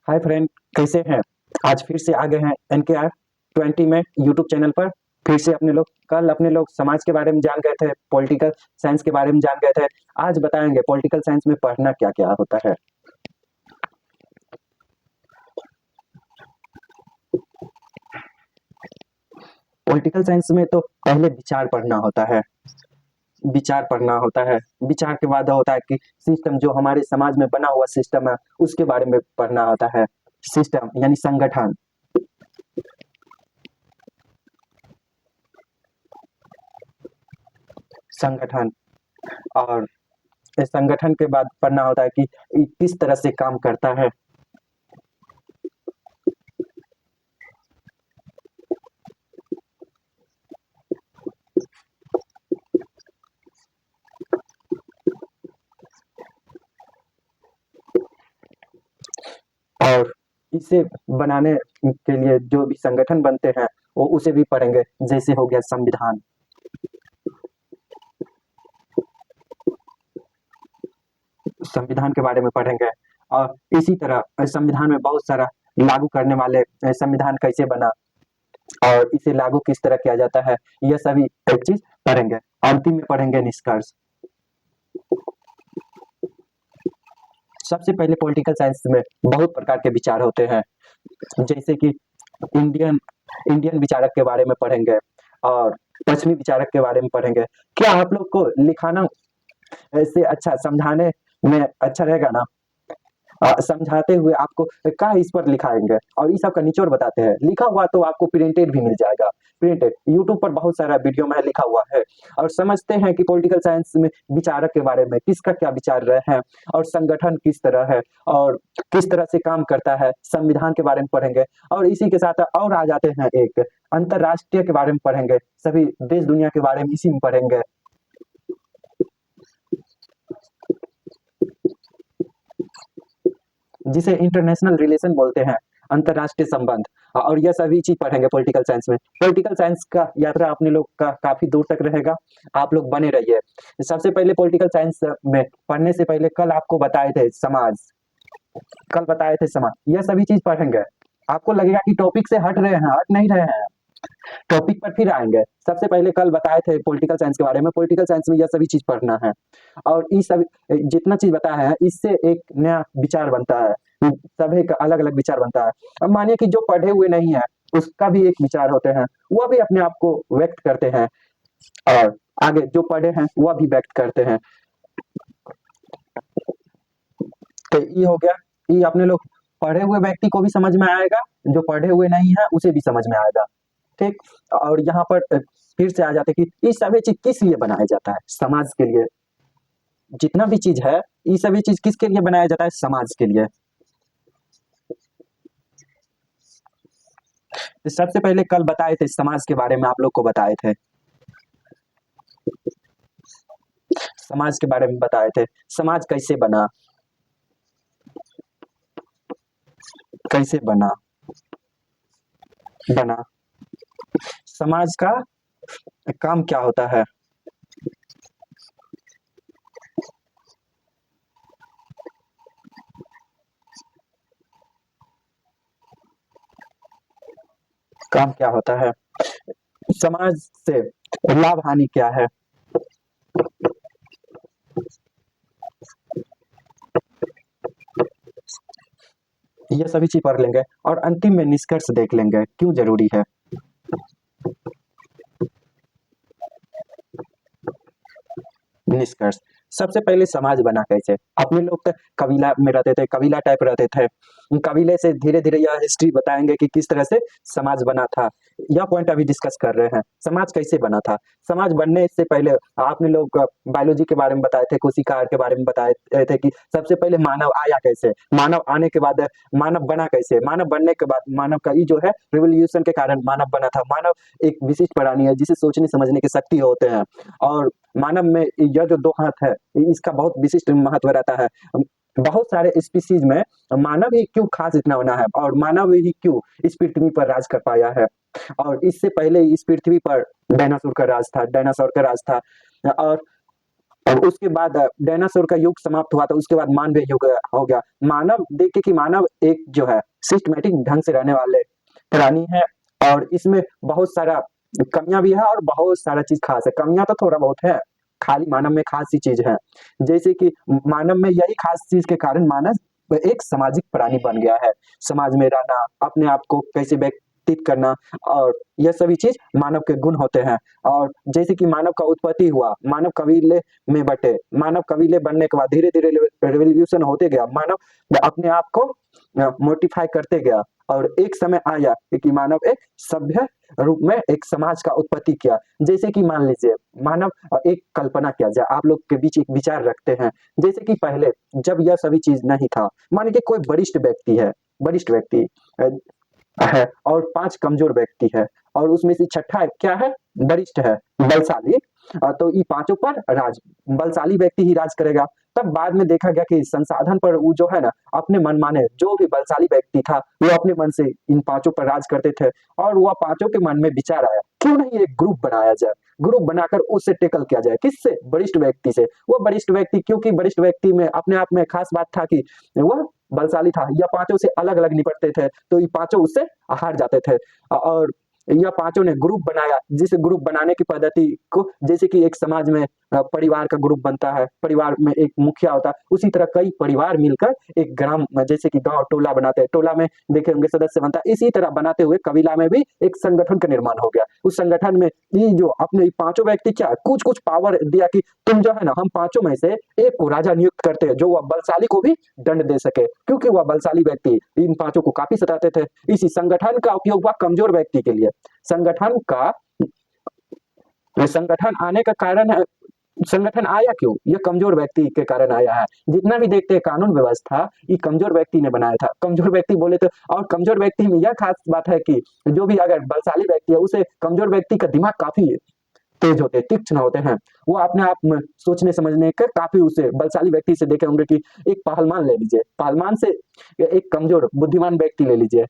Hi friend, कैसे हैं। आज फिर से आ गए हैं NKR 20 में यूट्यूब चैनल पर। फिर से अपने लोग समाज के बारे में जान गए थे, पॉलिटिकल साइंस के बारे में जान गए थे। आज बताएंगे पॉलिटिकल साइंस में पढ़ना क्या क्या होता है। पॉलिटिकल साइंस में तो पहले विचार पढ़ना होता है। विचार पढ़ना होता है। विचार के बाद होता है कि सिस्टम, जो हमारे समाज में बना हुआ सिस्टम है, उसके बारे में पढ़ना होता है। सिस्टम यानी संगठन। संगठन और इस संगठन के बाद पढ़ना होता है कि किस तरह से काम करता है। और इसे बनाने के लिए जो भी संगठन बनते हैं वो उसे भी पढ़ेंगे। जैसे हो गया संविधान। संविधान के बारे में पढ़ेंगे। और इसी तरह संविधान में बहुत सारा लागू करने वाले, संविधान कैसे बना और इसे लागू किस तरह किया जाता है, यह सभी एक चीज पढ़ेंगे। अंतिम में पढ़ेंगे निष्कर्ष। सबसे पहले पॉलिटिकल साइंस में बहुत प्रकार के विचार होते हैं। जैसे कि इंडियन इंडियन विचारक के बारे में पढ़ेंगे और पश्चिमी विचारक के बारे में पढ़ेंगे। क्या आप लोग को लिखाना ऐसे अच्छा समझाने में अच्छा रहेगा ना। समझाते हुए आपको क्या इस पर लिखाएंगे और इस सब का निचोड़ बताते हैं। लिखा हुआ तो आपको प्रिंटेड भी मिल जाएगा। प्रिंटेड यूट्यूब पर बहुत सारा वीडियो में लिखा हुआ है। और समझते हैं कि पॉलिटिकल साइंस में विचारक के बारे में किसका क्या विचार रहे हैं और संगठन किस तरह है और किस तरह से काम करता है। संविधान के बारे में पढ़ेंगे और इसी के साथ और आ जाते हैं एक अंतरराष्ट्रीय के बारे में पढ़ेंगे। सभी देश दुनिया के बारे में इसी में पढ़ेंगे। जिसे इंटरनेशनल रिलेशन बोलते हैं, अंतरराष्ट्रीय संबंध। और यह सभी चीज पढ़ेंगे पॉलिटिकल साइंस में। पॉलिटिकल साइंस का यात्रा अपने लोग का काफी दूर तक रहेगा। आप लोग बने रहिए। सबसे पहले पॉलिटिकल साइंस में पढ़ने से पहले कल आपको बताए थे समाज। कल बताए थे समाज, यह सभी चीज पढ़ेंगे। आपको लगेगा कि टॉपिक से हट रहे हैं, हट नहीं रहे हैं। टॉपिक पर फिर आएंगे। सबसे पहले कल बताए थे पॉलिटिकल साइंस के बारे में। पॉलिटिकल साइंस में यह सभी चीज पढ़ना है और इस सभी जितना चीज बताया है इससे एक नया विचार बनता है। सभी का अलग अलग विचार बनता है। अब मानिए कि जो पढ़े हुए नहीं है उसका भी एक विचार होते हैं, वह भी अपने आप को व्यक्त करते हैं। और आगे जो पढ़े हैं वह भी व्यक्त करते हैं। तो ये हो गया। ये अपने लोग पढ़े हुए व्यक्ति को भी समझ में आएगा, जो पढ़े हुए नहीं है उसे भी समझ में आएगा। ठीक। और यहाँ पर फिर से आ जाते कि ये सभी चीज किस लिए बनाया जाता है, समाज के लिए। जितना भी चीज है ये सभी चीज किसके लिए बनाया जाता है, समाज के लिए। तो सबसे पहले कल बताए थे समाज के बारे में, आप लोग को बताए थे। समाज के बारे में बताए थे। समाज कैसे बना, कैसे बना बना समाज का काम क्या होता है। काम क्या होता है, समाज से लाभ हानि क्या है। ये सभी चीज पढ़ लेंगे और अंतिम में निष्कर्ष देख लेंगे क्यों जरूरी है। निष्कर्ष। सबसे पहले समाज बना कैसे। अपने लोग तो कबीला में रहते थे, कबीला टाइप रहते थे। कबीले से धीरे धीरे यह हिस्ट्री बताएंगे कि किस तरह से समाज बना था। यह पॉइंट अभी डिस्कस कर रहे हैं, समाज कैसे बना था। समाज बनने से पहले आपने लोग बायोलॉजी के बारे में बताए थे, कोशिका के बारे में बताए थे कि सबसे पहले मानव आया कैसे, मानव आने के बाद मानव बना कैसे, मानव बनने के बाद मानव का ये जो है रिवोल्यूशन के कारण मानव बना था। मानव एक विशिष्ट प्राणी है जिसे सोचने समझने की शक्ति होते हैं। और मानव में यह जो दो हाथ है इसका बहुत विशिष्ट महत्व रहता है। बहुत सारे स्पीसीज में मानव ही क्यों खास इतना बना है और मानव ही क्यों इस पृथ्वी पर राज कर पाया है। और इससे पहले इस पृथ्वी पर डायनासोर का राज था, डायनासोर का राज था। और और उसके बाद डायनासोर का युग समाप्त हुआ, तो उसके बाद मानवीय युग हो गया। मानव देखे कि मानव एक जो है सिस्टमेटिक ढंग से रहने वाले प्राणी है, और इसमें बहुत सारा कमियां भी है और बहुत सारा चीज खास है। कमियां तो थोड़ा बहुत है, खाली मानव में खास सी चीज है, जैसे कि मानव में यही खास चीज के कारण मानव एक सामाजिक प्राणी बन गया है। समाज में रहना, अपने आप को कैसे व्यक्तित करना, और यह सभी चीज मानव के गुण होते हैं। और जैसे कि मानव का उत्पत्ति हुआ, मानव कबीले में बटे, मानव कबीले बनने के बाद धीरे धीरे रेवोल्यूशन होते गया, मानव अपने आप को मोडिफाई करते गया, और एक समय आया कि मानव एक सभ्य रूप में एक समाज का उत्पत्ति किया। जैसे कि मान लीजिए मानव एक कल्पना किया जाए, आप लोग के बीच एक विचार रखते हैं। जैसे कि पहले जब यह सभी चीज नहीं था, मान लीजिए कोई वरिष्ठ व्यक्ति है, वरिष्ठ व्यक्ति है, और 5 कमजोर व्यक्ति है, और उसमें से छठा क्या है, वरिष्ठ है, बलशाली। तो ये पांचों पर राज बलशाली व्यक्ति ही राज करेगा। तब बाद में देखा गया कि संसाधन पर वो जो है ना, अपने मन माने जो भी बलशाली व्यक्ति था वो अपने मन से इन पांचों पर राज करते थे, और वह पांचों के मन में विचार आया, क्यों नहीं एक ग्रुप बनाया जाए, ग्रुप बनाकर उससे टेकल किया जाए, किससे, वरिष्ठ व्यक्ति से। वो वरिष्ठ व्यक्ति, क्योंकि वरिष्ठ व्यक्ति में अपने आप में खास बात था कि वह बलशाली था, या पांचों से अलग अलग निपटते थे, तो ये पांचों उससे हार जाते थे। और यह पांचों ने ग्रुप बनाया, जिस ग्रुप बनाने की पद्धति को, जैसे कि एक समाज में परिवार का ग्रुप बनता है, परिवार में एक मुखिया होता है, उसी तरह कई परिवार मिलकर एक ग्राम, जैसे कि गांव टोला बनाते हैं, टोला में देखे होंगे सदस्य बनता है, इसी तरह बनाते हुए कबीला में भी एक संगठन का निर्माण हो गया। उस संगठन में ये जो अपने पांचों व्यक्ति क्या कुछ कुछ पावर दिया कि तुम जो है ना, हम पांचों में से एक को राजा नियुक्त करते हैं, जो वह बलशाली को भी दंड दे सके, क्योंकि वह बलशाली व्यक्ति इन पांचों को काफी सताते थे। इसी संगठन का उपयोग हुआ कमजोर व्यक्ति के लिए। संगठन आने का कारण है, संगठन आया क्यों, ये कमजोर व्यक्ति के कारण आया है। जितना भी देखते हैं कानून व्यवस्था, ये कमजोर व्यक्ति ने बनाया था। कमजोर व्यक्ति बोले तो, और कमजोर व्यक्ति में यह खास बात है कि जो भी अगर बलशाली व्यक्ति है, उसे कमजोर व्यक्ति का दिमाग काफी तेज होते हैं, तीक्ष्ण होते हैं। वो अपने आप में सोचने समझने का काफी, उसे बलशाली व्यक्ति से देखे होंगे कि एक पहलवान ले लीजिए, पहलवान से एक कमजोर बुद्धिमान व्यक्ति ले लीजिए,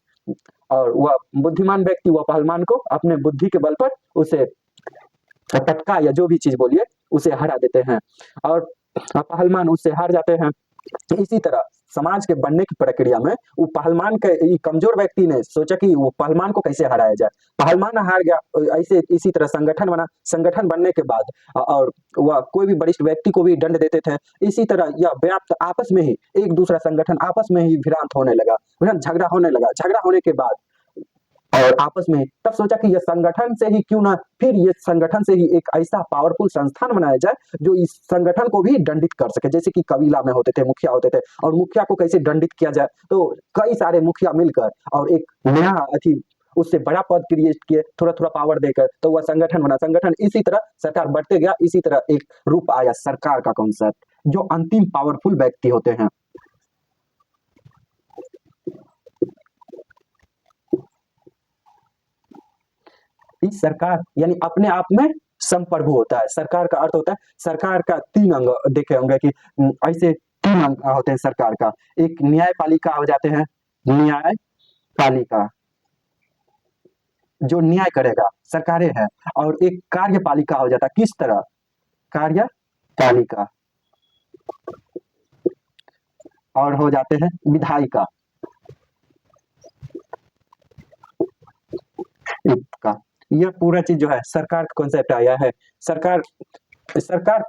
और वह बुद्धिमान व्यक्ति वह पहलवान को अपने बुद्धि के बल पर उसे पटका या जो भी चीज बोलिए उसे हरा देते हैं, और पहलवान उससे हार जाते हैं। इसी तरह समाज के बनने की प्रक्रिया में वो पहलवान के कमजोर व्यक्ति ने सोचा कि वो पहलवान को कैसे हराया जाए, पहलवान हार गया। ऐसे इसी तरह संगठन बना, संगठन बनने के बाद और वह कोई भी वरिष्ठ व्यक्ति को भी दंड देते थे। इसी तरह यह व्याप्त आपस में ही एक दूसरा संगठन आपस में ही भ्रांत होने लगा, झगड़ा होने लगा। झगड़ा होने के बाद और आपस में तब सोचा कि यह संगठन से ही क्यों ना, फिर ये संगठन से ही एक ऐसा पावरफुल संस्थान बनाया जाए जो इस संगठन को भी दंडित कर सके। जैसे कि कबीला में होते थे मुखिया होते थे, और मुखिया को कैसे दंडित किया जाए, तो कई सारे मुखिया मिलकर और एक नया अथी उससे बड़ा पद क्रिएट किए, थोड़ा थोड़ा पावर देकर, तो वह संगठन बना। संगठन इसी तरह सरकार बढ़ते गया। इसी तरह एक रूप आया सरकार का कॉन्सेप्ट, जो अंतिम पावरफुल व्यक्ति होते हैं। इस सरकार यानी अपने आप में संप्रभु होता है। सरकार का अर्थ होता है, सरकार का 3 अंग देखे होंगे कि ऐसे 3 अंग होते हैं सरकार का। एक न्यायपालिका हो जाते हैं, न्यायपालिका जो न्याय करेगा, सरकारें है। और एक कार्यपालिका हो जाता है, किस तरह, कार्यपालिका। और हो जाते हैं विधायिका का। यह पूरा चीज जो है सरकार का कॉन्सेप्ट आया है। सरकार सरकार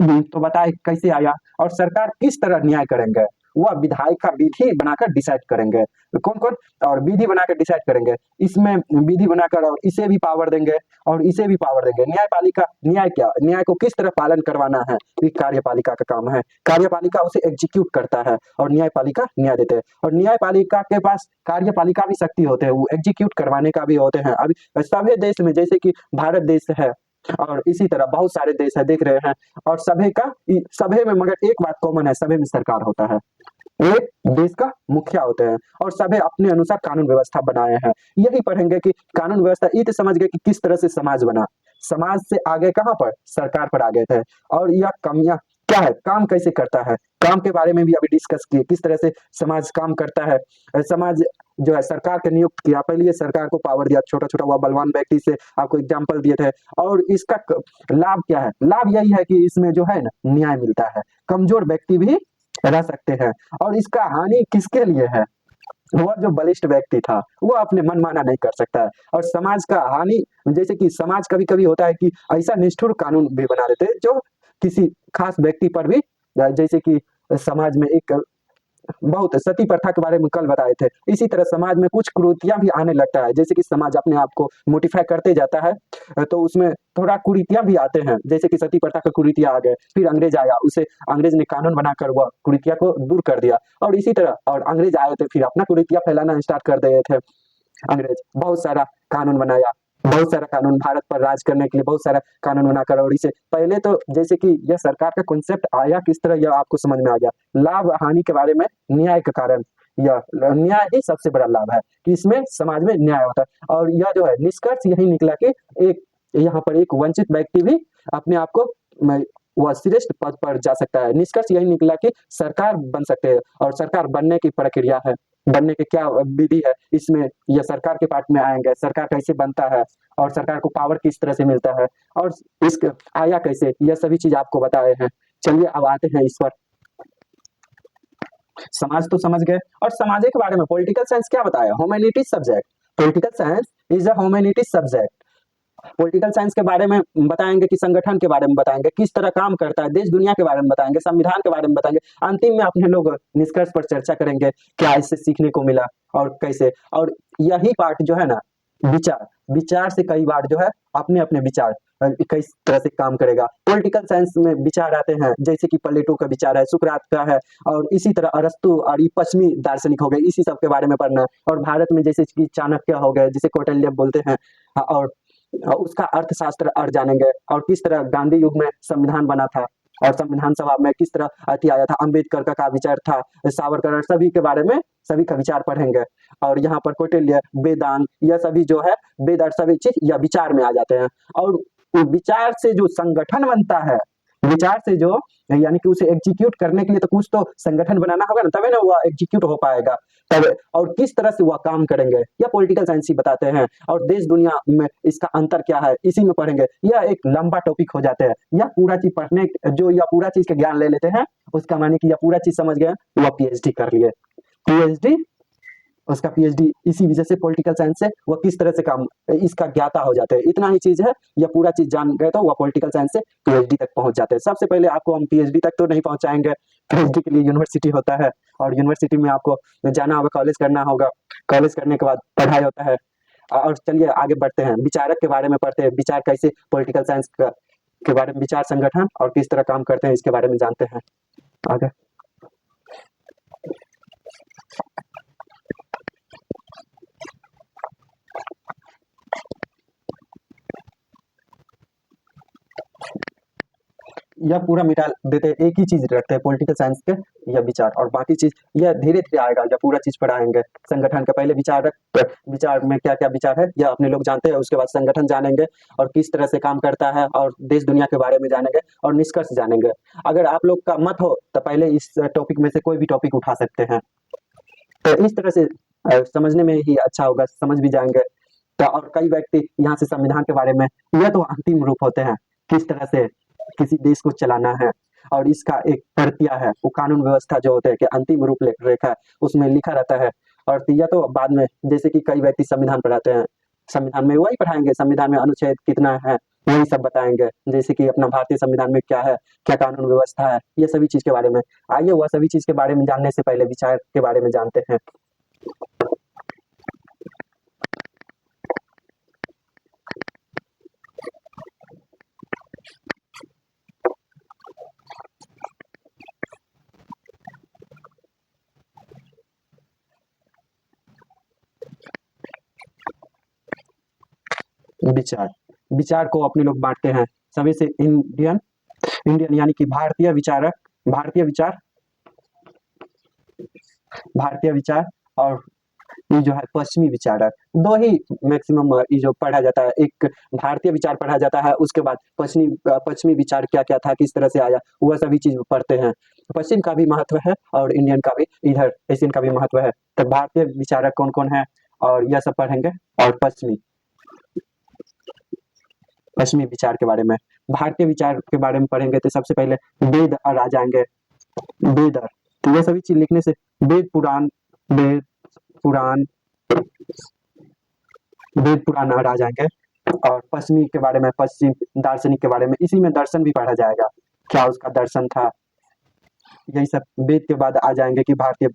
तो बताए कैसे आया, और सरकार किस तरह न्याय करेंगे, वह विधायक का विधि बनाकर डिसाइड करेंगे। कौन कौन, और विधि बनाकर डिसाइड करेंगे। इसमें विधि बनाकर और इसे भी पावर देंगे और इसे भी पावर देंगे। न्यायपालिका, न्याय क्या, न्याय को किस तरह पालन करवाना है, ये कार्यपालिका का काम है। कार्यपालिका उसे एग्जीक्यूट करता है और न्यायपालिका न्याय देते हैं। और न्यायपालिका के पास कार्यपालिका भी शक्ति होते हैं, वो एग्जीक्यूट करवाने का भी होते हैं। अभी सभी देश में, जैसे कि भारत देश है और इसी तरह बहुत सारे देश है, देख रहे हैं। और सभी में मगर एक बात कॉमन है, सभी में सरकार होता है, एक देश का मुखिया होते हैं, और सभी अपने अनुसार कानून व्यवस्था बनाए हैं। यही पढ़ेंगे कि कानून व्यवस्था, ये तो समझ गए कि किस तरह से समाज बना। समाज से आगे कहां पर, सरकार पर आ गए थे। और यह कमियां क्या है, काम कैसे करता है, काम के बारे में भी अभी डिस्कस किए, किस तरह से समाज काम करता है। समाज जो है सरकार के नियुक्त किया, पहले ये सरकार को पावर दिया, छोटा-छोटा हुआ बलवान व्यक्ति से आपको एग्ज़ाम्पल दिए थे। और इसका लाभ क्या है? लाभ यही है कि इसमें जो है ना न्याय मिलता है, कमज़ोर व्यक्ति भी रह सकते हैं। और इसका हानि किसके लिए है? वह जो बलिष्ठ व्यक्ति था, वो अपने मनमाना नहीं कर सकता है। और समाज का हानि, जैसे कि समाज कभी-कभी होता है कि ऐसा निष्ठुर कानून भी बना देते हैं, जो किसी खास व्यक्ति पर भी जैसे कि समाज में एक बहुत सती प्रथा के बारे में कल बताए थे। इसी तरह समाज में कुछ कुरीतियाँ भी आने लगता है, जैसे कि समाज अपने आप को मॉडिफ़ाई करते जाता है, तो उसमें थोड़ा कुरीतियाँ भी आते हैं, जैसे कि सती प्रथा के कुरीतियाँ आ गए, फिर अंग्रेज़ आया, उसे अंग्रेज़ ने कानून बनाकर वह कुरीतियाँ को दूर कर दिया। और इसी तरह और अंग्रेज़ आए थे, फिर अपना कुरीतियाँ फैलाना स्टार्ट कर दिए थे। अंग्रेज बहुत सारा कानून बनाया, बहुत सारा कानून भारत पर राज करने के लिए बहुत सारा कानून बनाकर। और इसे पहले तो जैसे कि यह सरकार का कॉन्सेप्ट आया किस तरह, यह आपको समझ में आ गया। लाभ हानि के बारे में न्याय के कारण, यह न्याय ही सबसे बड़ा लाभ है कि इसमें समाज में न्याय होता है। और यह जो है निष्कर्ष यही निकला कि एक यहाँ पर एक वंचित व्यक्ति भी अपने आप को वह श्रेष्ठ पद पर जा सकता है। निष्कर्ष यही निकला कि सरकार बन सकते हैं, और सरकार बनने की प्रक्रिया है, बनने की क्या विधि है, इसमें यह सरकार के पार्ट में आएंगे, सरकार कैसे बनता है और सरकार को पावर किस तरह से मिलता है और इस आया कैसे, यह सभी चीज आपको बताए हैं। चलिए अब आते हैं इस पर। समाज तो समझ गए, और समाज के बारे में पॉलिटिकल साइंस क्या बताया? Humanities subject. Political science is a humanities subject. Political science के बारे में बताएंगे कि संगठन के बारे में बताएंगे, किस तरह काम करता है, देश दुनिया के बारे में बताएंगे, संविधान के बारे में बताएंगे। अंतिम में अपने लोग निष्कर्ष पर चर्चा करेंगे, क्या इससे सीखने को मिला और कैसे। और यही पार्ट जो है ना विचार, विचार से कई बार जो है अपने अपने विचार किस तरह से काम करेगा। पॉलिटिकल साइंस में विचार आते हैं, जैसे कि प्लेटो का विचार है, सुकरात का है, और इसी तरह अरस्तु और ये पश्चिमी दार्शनिक हो गए, इसी सब के बारे में पढ़ना है। और भारत में जैसे कि चाणक्य हो गए, जिसे कौटिल्य बोलते हैं, और उसका अर्थशास्त्र और जानेंगे, और किस तरह गांधी युग में संविधान बना था और संविधान सभा में किस तरह अति आया था, अम्बेडकर का विचार था, सावरकर, सभी के बारे में सभी का विचार पढ़ेंगे। और यहाँ पर कौटिल्य, वेदांत, यह सभी जो है वेद और सभी चीज यह विचार में आ जाते हैं। और विचार से जो संगठन बनता है, विचार से जो यानी कि उसे एग्जीक्यूट करने के लिए तो कुछ तो संगठन बनाना होगा ना, तभी ना वह एग्जीक्यूट हो पाएगा तब। और किस तरह से वह काम करेंगे यह पॉलिटिकल साइंस ही बताते हैं। और देश दुनिया में इसका अंतर क्या है इसी में पढ़ेंगे। यह एक लंबा टॉपिक हो जाता है, यह पूरा चीज पढ़ने जो यह पूरा चीज का ज्ञान ले लेते हैं, उसका माने कि यह पूरा चीज समझ गए, वह पीएचडी कर लिए। पीएचडी, उसका पीएचडी इसी वजह से पॉलिटिकल साइंस से वो किस तरह से काम इसका ज्ञाता हो जाते हैं। इतना ही चीज है, यह पूरा चीज जान गए तो वह पॉलिटिकल साइंस से पीएचडी तक पहुंच जाते हैं। सबसे पहले आपको हम पीएचडी तक तो नहीं पहुंचाएंगे, पीएचडी के लिए यूनिवर्सिटी होता है, और यूनिवर्सिटी में आपको जाना होगा, कॉलेज करना होगा, कॉलेज करने के बाद पढ़ाई होता है। और चलिए आगे बढ़ते हैं, विचारक के बारे में पढ़ते हैं, विचार कैसे पॉलिटिकल साइंस के बारे में, विचार संगठन और किस तरह काम करते हैं इसके बारे में जानते हैं आगे। यह पूरा मिटा देते हैं, एक ही चीज रखते हैं पॉलिटिकल साइंस के, यह विचार, और बाकी चीज यह धीरे धीरे आएगा जब पूरा चीज पढ़ाएंगे। संगठन का पहले विचार विचार में क्या क्या विचार है यह अपने लोग जानते हैं, उसके बाद संगठन जानेंगे और किस तरह से काम करता है, और देश दुनिया के बारे में जानेंगे और निष्कर्ष जानेंगे। अगर आप लोग का मत हो तो पहले इस टॉपिक में से कोई भी टॉपिक उठा सकते हैं, तो इस तरह से समझने में ही अच्छा होगा, समझ भी जाएंगे। तो और कई व्यक्ति यहाँ से संविधान के बारे में, यह तो अंतिम रूप होते हैं, किस तरह से किसी देश को चलाना है, और इसका एक प्रक्रिया है, वो कानून व्यवस्था जो होते हैं कि अंतिम रूप रेखा है, उसमें लिखा रहता है। और यह तो बाद में, जैसे कि कई व्यक्ति संविधान पढ़ाते हैं, संविधान में वही पढ़ाएंगे, संविधान में अनुच्छेद कितना है वही सब बताएंगे, जैसे कि अपना भारतीय संविधान में क्या है, क्या कानून व्यवस्था है, ये सभी चीज के बारे में। आइए वह सभी चीज के बारे में जानने से पहले विचार के बारे में जानते हैं। विचार, विचार को अपने लोग बांटते हैं सभी से, इंडियन, इंडियन यानी कि भारतीय विचारक, भारतीय विचार, भारतीय विचार, और ये जो है पश्चिमी विचारक, दो ही मैक्सिमम ये जो पढ़ा जाता है, एक भारतीय विचार पढ़ा जाता है, उसके बाद पश्चिमी विचार क्या क्या था, किस तरह से आया, वह सभी चीज पढ़ते हैं। पश्चिम का भी महत्व है और इंडियन का भी, इधर एशियन का भी महत्व है। तो भारतीय विचारक कौन कौन है और यह सब पढ़ेंगे। और पश्चिमी पश्चिमी विचार के बारे में, भारतीय विचार के बारे में पढ़ेंगे तो सबसे पहले वेद और आ जाएंगे। वेद, तो ये सभी चीज लिखने से वेद पुराण वेद पुराण और आ जाएंगे। और पश्चिमी के बारे में, पश्चिम दार्शनिक के बारे में, इसी में दर्शन भी पढ़ा जाएगा, क्या उसका दर्शन था, यही सब वेद के बाद आ जाएंगे कि भारतीय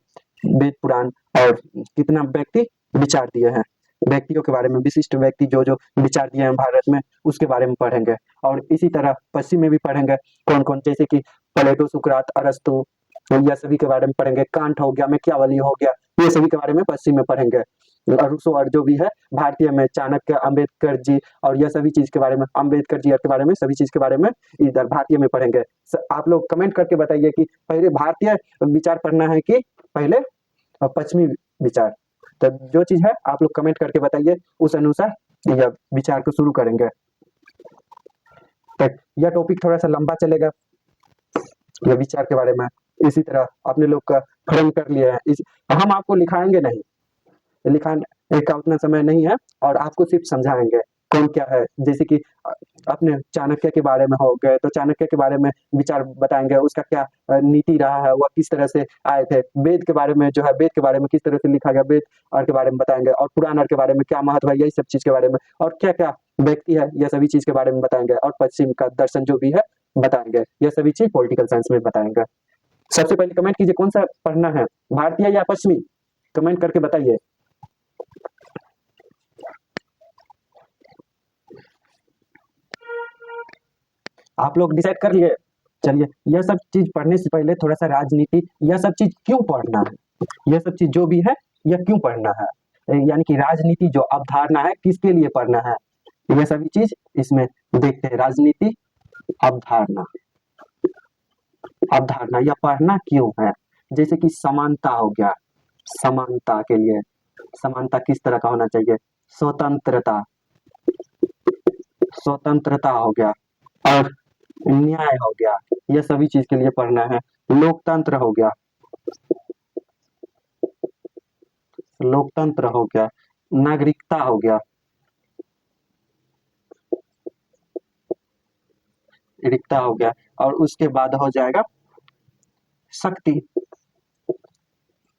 वेद पुराण और कितना व्यक्ति विचार दिए हैं, व्यक्तियों के बारे में, विशिष्ट व्यक्ति जो जो विचार दिए हैं भारत में, उसके बारे में पढ़ेंगे। और इसी तरह पश्चिम में भी पढ़ेंगे कौन कौन, जैसे कि प्लेटो, सुकरात, अरस्तु, यह सभी के बारे में पढ़ेंगे। कांट हो गया, मैकियावेली हो गया, ये सभी के बारे में पश्चिम में पढ़ेंगे। रूसो और जो भी है भारतीय में, चाणक्य, अंबेडकर जी और यह सभी चीज के बारे में, अंबेडकर जी के बारे में, सभी चीज के बारे में इधर भारतीय में पढ़ेंगे। आप लोग कमेंट करके बताइए कि पहले भारतीय विचार पढ़ना है कि पहले पश्चिमी विचार। तो जो चीज है आप लोग कमेंट करके बताइए, उस अनुसार यह विचार को शुरू करेंगे। तो यह टॉपिक थोड़ा सा लंबा चलेगा, यह विचार के बारे में। इसी तरह अपने लोग का फ्रेम कर लिए हैं, हम आपको लिखाएंगे नहीं, लिखाने का उतना समय नहीं है, और आपको सिर्फ समझाएंगे कौन क्या है। जैसे कि अपने चाणक्य के बारे में हो गए, तो चाणक्य के बारे में विचार बताएंगे, उसका क्या नीति रहा है, वह किस तरह से आए थे। वेद के बारे में जो है, वेद के बारे में किस तरह से लिखा गया, वेद और के बारे में बताएंगे। और पुराण और के बारे में क्या महत्व है, यही सब चीज के बारे में, और क्या क्या व्यक्ति है, यह सभी चीज के बारे में बताएंगे। और पश्चिम का दर्शन जो भी है बताएंगे, यह सभी चीज पॉलिटिकल साइंस में बताएंगे। सबसे पहले कमेंट कीजिए कौन सा पढ़ना है, भारतीय या पश्चिमी, कमेंट करके बताइए। आप लोग डिसाइड कर लिए। चलिए, यह सब चीज पढ़ने से पहले थोड़ा सा राजनीति, यह सब चीज क्यों पढ़ना है, यह सब चीज जो भी है यह क्यों पढ़ना है, यानी कि राजनीति जो अवधारणा है किसके लिए पढ़ना है, यह सभी चीज इसमें देखते हैं। राजनीति अवधारणा, अवधारणा यह पढ़ना क्यों है। जैसे कि समानता हो गया, समानता के लिए, समानता किस तरह का होना चाहिए, स्वतंत्रता, स्वतंत्रता हो गया, और न्याय हो गया, यह सभी चीज के लिए पढ़ना है। लोकतंत्र हो गया, लोकतंत्र हो गया, नागरिकता हो गया, नागरिकता हो गया, और उसके बाद हो जाएगा शक्ति,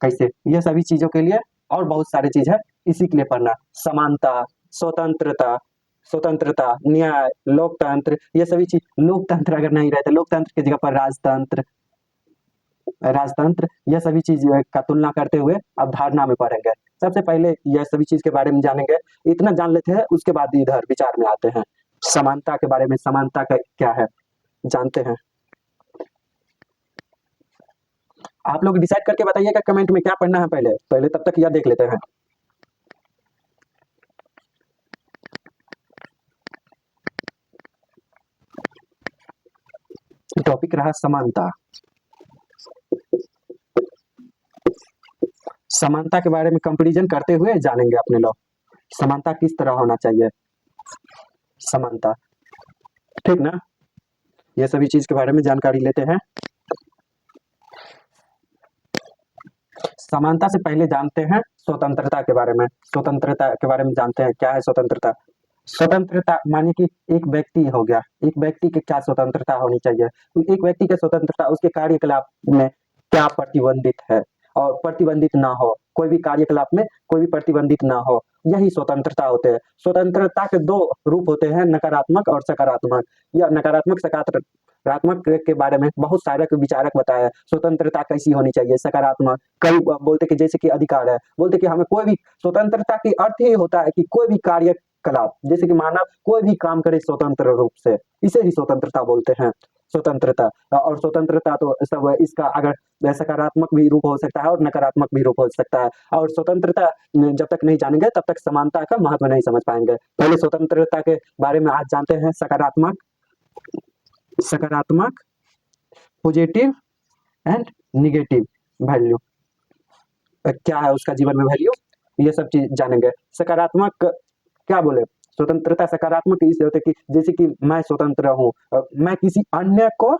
कैसे, यह सभी चीजों के लिए, और बहुत सारी चीज है इसी के लिए पढ़ना। समानता, स्वतंत्रता, स्वतंत्रता, न्याय, लोकतंत्र, ये सभी चीज, लोकतंत्र अगर नहीं रहता, लोकतंत्र की जगह पर राजतंत्र, राजतंत्र, यह सभी चीज का तुलना करते हुए अवधारणा में पढ़ेंगे। सबसे पहले यह सभी चीज के बारे में जानेंगे, इतना जान लेते हैं, उसके बाद इधर विचार में आते हैं। समानता के बारे में, समानता का क्या है जानते हैं। आप लोग डिसाइड करके बताइएगा कमेंट में क्या पढ़ना है, पहले पहले तब तक यह देख लेते हैं। टॉपिक रहा समानता। समानता के बारे में कंपैरिजन करते हुए जानेंगे अपने लोग, समानता किस तरह होना चाहिए, समानता, ठीक ना। ये सभी चीज के बारे में जानकारी लेते हैं। समानता से पहले जानते हैं स्वतंत्रता के बारे में। स्वतंत्रता के बारे में जानते हैं, क्या है स्वतंत्रता। स्वतंत्रता माने कि एक व्यक्ति हो गया, एक व्यक्ति की क्या स्वतंत्रता होनी चाहिए, तो एक व्यक्ति की स्वतंत्रता उसके कार्यकलाप में क्या प्रतिबंधित है, और प्रतिबंधित ना हो, कोई भी कार्यकलाप में कोई भी प्रतिबंधित ना हो, यही स्वतंत्रता होते हैं। स्वतंत्रता के दो रूप होते हैं, नकारात्मक और सकारात्मक। या नकारात्मक सकारात्मक के बारे में बहुत सारे विचारक बताया है, स्वतंत्रता कैसी होनी चाहिए, सकारात्मक। कई बोलते कि जैसे कि अधिकार है, बोलते कि हमें कोई भी, स्वतंत्रता की अर्थ ही होता है कि कोई भी कार्य कलाप, जैसे कि मानव कोई भी काम करे स्वतंत्र रूप से, इसे ही स्वतंत्रता बोलते हैं, स्वतंत्रता। और स्वतंत्रता तो सब इसका अगर सकारात्मक भी रूप हो सकता है और नकारात्मक भी रूप हो सकता है। और स्वतंत्रता जब तक नहीं जानेंगे तब तक समानता का महत्व नहीं समझ पाएंगे। पहले स्वतंत्रता के बारे में आज जानते हैं। सकारात्मक, सकारात्मक, पॉजिटिव एंड निगेटिव वैल्यू, क्या है उसका जीवन में वैल्यू, ये सब चीज जानेंगे। सकारात्मक क्या बोले, स्वतंत्रता सकारात्मक इसलिए होते कि जैसे कि मैं स्वतंत्र हूँ, मैं किसी अन्य को,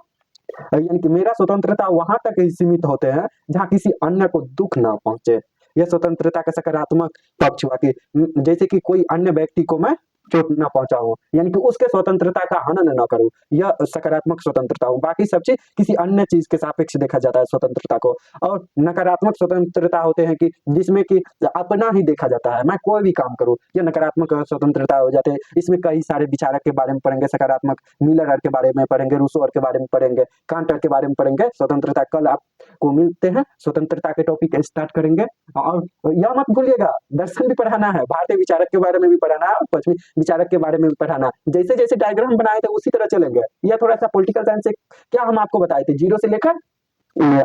यानी कि मेरा स्वतंत्रता वहां तक ही सीमित होते हैं जहां किसी अन्य को दुख ना पहुंचे। यह स्वतंत्रता का सकारात्मक पक्ष हुआ कि जैसे कि कोई अन्य व्यक्ति को मैं चोट ना पहुंचाऊं, यानी कि उसके स्वतंत्रता का हनन ना करूं, यह सकारात्मक स्वतंत्रता हो। बाकी सब चीज किसी अन्य चीज के सापेक्ष देखा जाता है स्वतंत्रता को। और नकारात्मक स्वतंत्रता होते हैं कि जिसमें कि अपना ही देखा जाता है, मैं कोई भी काम करूं, यह नकारात्मक स्वतंत्रता हो जाते हैं। इसमें कई सारे विचारक के बारे में पढ़ेंगे, सकारात्मक मिलर के बारे में पढ़ेंगे, रूसो के बारे में पढ़ेंगे, कांट के बारे में पढ़ेंगे। स्वतंत्रता कल आपको मिलते हैं, स्वतंत्रता के टॉपिक स्टार्ट करेंगे। और यह मत भूलिएगा, दर्शन भी पढ़ाना है, भारतीय विचारक के बारे में भी पढ़ाना है, पश्चिमी विचारक के बारे में भी पढ़ाना है। जैसे जैसे डायग्राम बनाए थे उसी तरह चलेंगे। यह थोड़ा सा पॉलिटिकल साइंस से क्या हम आपको बताए थे, जीरो से लेकर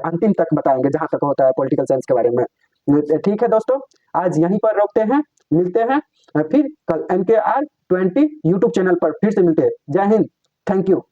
अंतिम तक बताएंगे जहां तक होता है पॉलिटिकल साइंस के बारे में। ठीक है दोस्तों, आज यहीं पर रोकते हैं, मिलते हैं फिर कल MKR 20 यूट्यूब चैनल पर फिर से मिलते हैं। जय हिंद, थैंक यू।